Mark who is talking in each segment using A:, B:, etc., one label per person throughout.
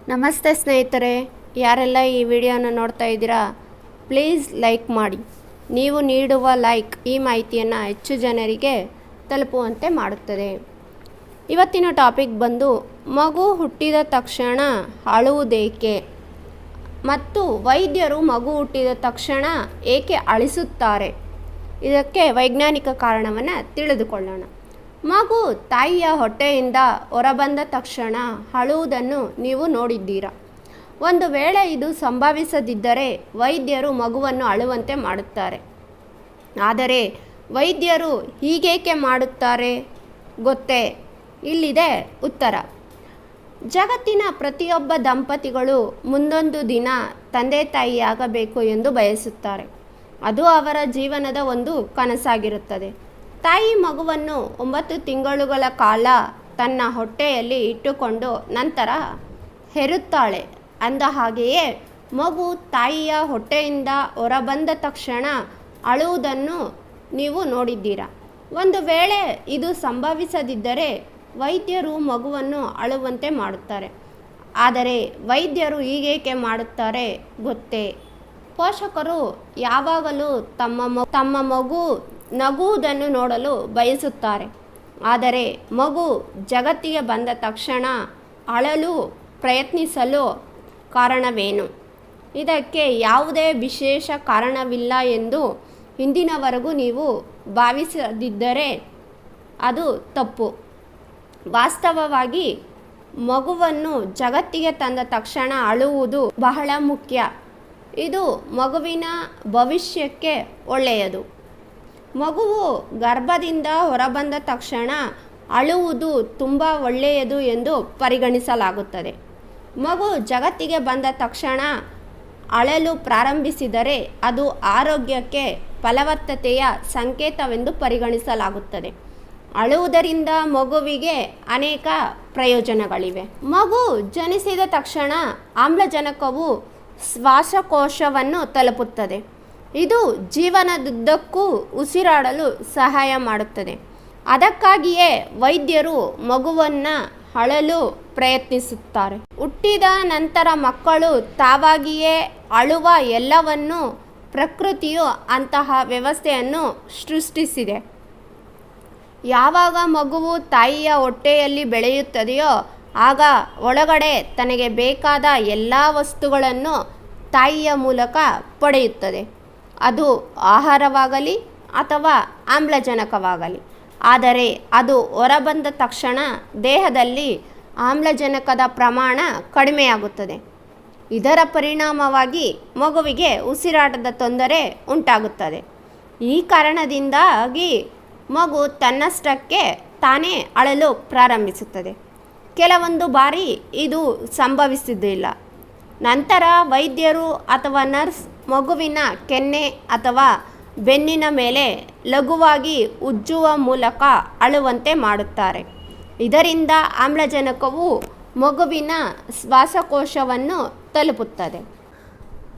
A: ನಮಸ್ತೆ ಸ್ನೇಹಿತರೆ, ಯಾರೆಲ್ಲ ಈ ವಿಡಿಯೋನ ನೋಡ್ತಾ ಇದ್ದೀರಾ ಪ್ಲೀಸ್ ಲೈಕ್ ಮಾಡಿ. ನೀವು ನೀಡುವ ಲೈಕ್ ಈ ಮಾಹಿತಿಯನ್ನು ಹೆಚ್ಚು ಜನರಿಗೆ ತಲುಪುವಂತೆ ಮಾಡುತ್ತದೆ. ಇವತ್ತಿನ ಟಾಪಿಕ್ ಬಂದು ಮಗು ಹುಟ್ಟಿದ ತಕ್ಷಣ ಅಳುವುದೇಕೆ ಮತ್ತು ವೈದ್ಯರು ಮಗು ಹುಟ್ಟಿದ ತಕ್ಷಣ ಏಕೆ ಅಳಿಸುತ್ತಾರೆ, ಇದಕ್ಕೆ ವೈಜ್ಞಾನಿಕ ಕಾರಣವನ್ನು ತಿಳಿದುಕೊಳ್ಳೋಣ. ಮಗು ತಾಯಿಯ ಹೊಟ್ಟೆಯಿಂದ ಹೊರಬಂದ ತಕ್ಷಣ ಅಳುವುದನ್ನು ನೀವು ನೋಡಿದ್ದೀರಾ. ಒಂದು ವೇಳೆ ಇದು ಸಂಭವಿಸದಿದ್ದರೆ ವೈದ್ಯರು ಮಗುವನ್ನು ಅಳುವಂತೆ ಮಾಡುತ್ತಾರೆ. ಆದರೆ ವೈದ್ಯರು ಹೀಗೇಕೆ ಮಾಡುತ್ತಾರೆ ಗೊತ್ತೇ? ಇಲ್ಲಿದೆ ಉತ್ತರ. ಜಗತ್ತಿನ ಪ್ರತಿಯೊಬ್ಬ ದಂಪತಿಗಳು ಮುಂದೊಂದು ದಿನ ತಂದೆ ತಾಯಿಯಾಗಬೇಕು ಎಂದು ಬಯಸುತ್ತಾರೆ. ಅದು ಅವರ ಜೀವನದ ಒಂದು ಕನಸಾಗಿರುತ್ತದೆ. ತಾಯಿ ಮಗುವನ್ನು 9 ತಿಂಗಳುಗಳ ಕಾಲ ತನ್ನ ಹೊಟ್ಟೆಯಲ್ಲಿ ಇಟ್ಟುಕೊಂಡು ನಂತರ ಹೆರುತ್ತಾಳೆ. ಅಂದ ಹಾಗೆಯೇ ಮಗು ತಾಯಿಯ ಹೊಟ್ಟೆಯಿಂದ ಹೊರಬಂದ ತಕ್ಷಣ ಅಳುವುದನ್ನು ನೀವು ನೋಡಿದ್ದೀರಾ. ಒಂದು ವೇಳೆ ಇದು ಸಂಭವಿಸದಿದ್ದರೆ ವೈದ್ಯರು ಮಗುವನ್ನು ಅಳುವಂತೆ ಮಾಡುತ್ತಾರೆ. ಆದರೆ ವೈದ್ಯರು ಹೀಗೇಕೆ ಮಾಡುತ್ತಾರೆ ಗೊತ್ತೇ? ಪೋಷಕರು ಯಾವಾಗಲೂ ತಮ್ಮ ಮಗು ನಗುವುದನ್ನು ನೋಡಲು ಬಯಸುತ್ತಾರೆ. ಆದರೆ ಮಗು ಜಗತ್ತಿಗೆ ಬಂದ ತಕ್ಷಣ ಅಳಲು ಪ್ರಯತ್ನಿಸಲು ಕಾರಣವೇನು? ಇದಕ್ಕೆ ಯಾವುದೇ ವಿಶೇಷ ಕಾರಣವಿಲ್ಲ ಎಂದು ಇಂದಿನವರೆಗೂ ನೀವು ಭಾವಿಸದಿದ್ದರೆ ಅದು ತಪ್ಪು. ವಾಸ್ತವವಾಗಿ ಮಗುವನ್ನು ಜಗತ್ತಿಗೆ ತಂದ ತಕ್ಷಣ ಅಳುವುದು ಬಹಳ ಮುಖ್ಯ. ಇದು ಮಗುವಿನ ಭವಿಷ್ಯಕ್ಕೆ ಒಳ್ಳೆಯದು. ಮಗುವು ಗರ್ಭದಿಂದ ಹೊರಬಂದ ತಕ್ಷಣ ಅಳುವುದು ತುಂಬ ಒಳ್ಳೆಯದು ಎಂದು ಪರಿಗಣಿಸಲಾಗುತ್ತದೆ. ಮಗು ಜಗತ್ತಿಗೆ ಬಂದ ತಕ್ಷಣ ಅಳಲು ಪ್ರಾರಂಭಿಸಿದರೆ ಅದು ಆರೋಗ್ಯಕ್ಕೆ ಫಲವತ್ತತೆಯ ಸಂಕೇತವೆಂದು ಪರಿಗಣಿಸಲಾಗುತ್ತದೆ. ಅಳುವುದರಿಂದ ಮಗುವಿಗೆ ಅನೇಕ ಪ್ರಯೋಜನಗಳಿವೆ. ಮಗು ಜನಿಸಿದ ತಕ್ಷಣ ಆಮ್ಲಜನಕವು ಶ್ವಾಸಕೋಶವನ್ನು ತಲುಪುತ್ತದೆ. ಇದು ಜೀವನದುದ್ದಕ್ಕೂ ಉಸಿರಾಡಲು ಸಹಾಯ ಮಾಡುತ್ತದೆ. ಅದಕ್ಕಾಗಿಯೇ ವೈದ್ಯರು ಮಗುವನ್ನು ಅಳಲು ಪ್ರಯತ್ನಿಸುತ್ತಾರೆ. ಹುಟ್ಟಿದ ನಂತರ ಮಕ್ಕಳು ತಾವಾಗಿಯೇ ಅಳುವ ಎಲ್ಲವನ್ನೂ ಪ್ರಕೃತಿಯು ಅಂತಹ ವ್ಯವಸ್ಥೆಯನ್ನು ಸೃಷ್ಟಿಸಿದೆ. ಯಾವಾಗ ಮಗುವು ತಾಯಿಯ ಹೊಟ್ಟೆಯಲ್ಲಿ ಬೆಳೆಯುತ್ತದೆಯೋ ಆಗ ಒಳಗಡೆ ತನಗೆ ಬೇಕಾದ ಎಲ್ಲ ವಸ್ತುಗಳನ್ನು ತಾಯಿಯ ಮೂಲಕ ಪಡೆಯುತ್ತದೆ. ಅದು ಆಹಾರವಾಗಲಿ ಅಥವಾ ಆಮ್ಲಜನಕವಾಗಲಿ. ಆದರೆ ಅದು ಹೊರಬಂದ ತಕ್ಷಣ ದೇಹದಲ್ಲಿ ಆಮ್ಲಜನಕದ ಪ್ರಮಾಣ ಕಡಿಮೆಯಾಗುತ್ತದೆ. ಇದರ ಪರಿಣಾಮವಾಗಿ ಮಗುವಿಗೆ ಉಸಿರಾಟದ ತೊಂದರೆ ಉಂಟಾಗುತ್ತದೆ. ಈ ಕಾರಣದಿಂದಾಗಿ ಮಗು ತನ್ನಷ್ಟಕ್ಕೆ ತಾನೇ ಅಳಲು ಪ್ರಾರಂಭಿಸುತ್ತದೆ. ಕೆಲವೊಂದು ಬಾರಿ ಇದು ಸಂಭವಿಸುವುದಿಲ್ಲ. ನಂತರ ವೈದ್ಯರು ಅಥವಾ ನರ್ಸ್ ಮಗುವಿನ ಕೆನ್ನೆ ಅಥವಾ ಬೆನ್ನಿನ ಮೇಲೆ ಲಘುವಾಗಿ ಉಜ್ಜುವ ಮೂಲಕ ಅಳುವಂತೆ ಮಾಡುತ್ತಾರೆ. ಇದರಿಂದ ಆಮ್ಲಜನಕವು ಮಗುವಿನ ಶ್ವಾಸಕೋಶವನ್ನು ತಲುಪುತ್ತದೆ.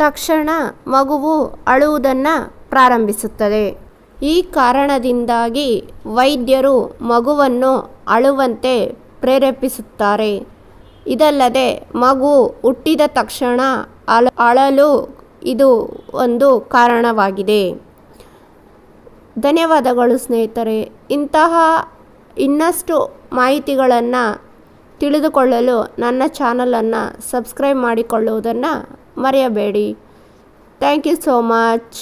A: ತಕ್ಷಣ ಮಗುವು ಅಳುವುದನ್ನು ಪ್ರಾರಂಭಿಸುತ್ತದೆ. ಈ ಕಾರಣದಿಂದಾಗಿ ವೈದ್ಯರು ಮಗುವನ್ನು ಅಳುವಂತೆ ಪ್ರೇರೇಪಿಸುತ್ತಾರೆ. ಇದಲ್ಲದೆ ಮಗು ಹುಟ್ಟಿದ ತಕ್ಷಣ ಅಳಲು ಇದು ಒಂದು ಕಾರಣವಾಗಿದೆ. ಧನ್ಯವಾದಗಳು ಸ್ನೇಹಿತರೆ. ಇಂತಹ ಇನ್ನಷ್ಟು ಮಾಹಿತಿಗಳನ್ನು ತಿಳಿದುಕೊಳ್ಳಲು ನನ್ನ ಚಾನಲನ್ನು ಸಬ್ಸ್ಕ್ರೈಬ್ ಮಾಡಿಕೊಳ್ಳುವುದನ್ನು ಮರೆಯಬೇಡಿ. Thank you so much.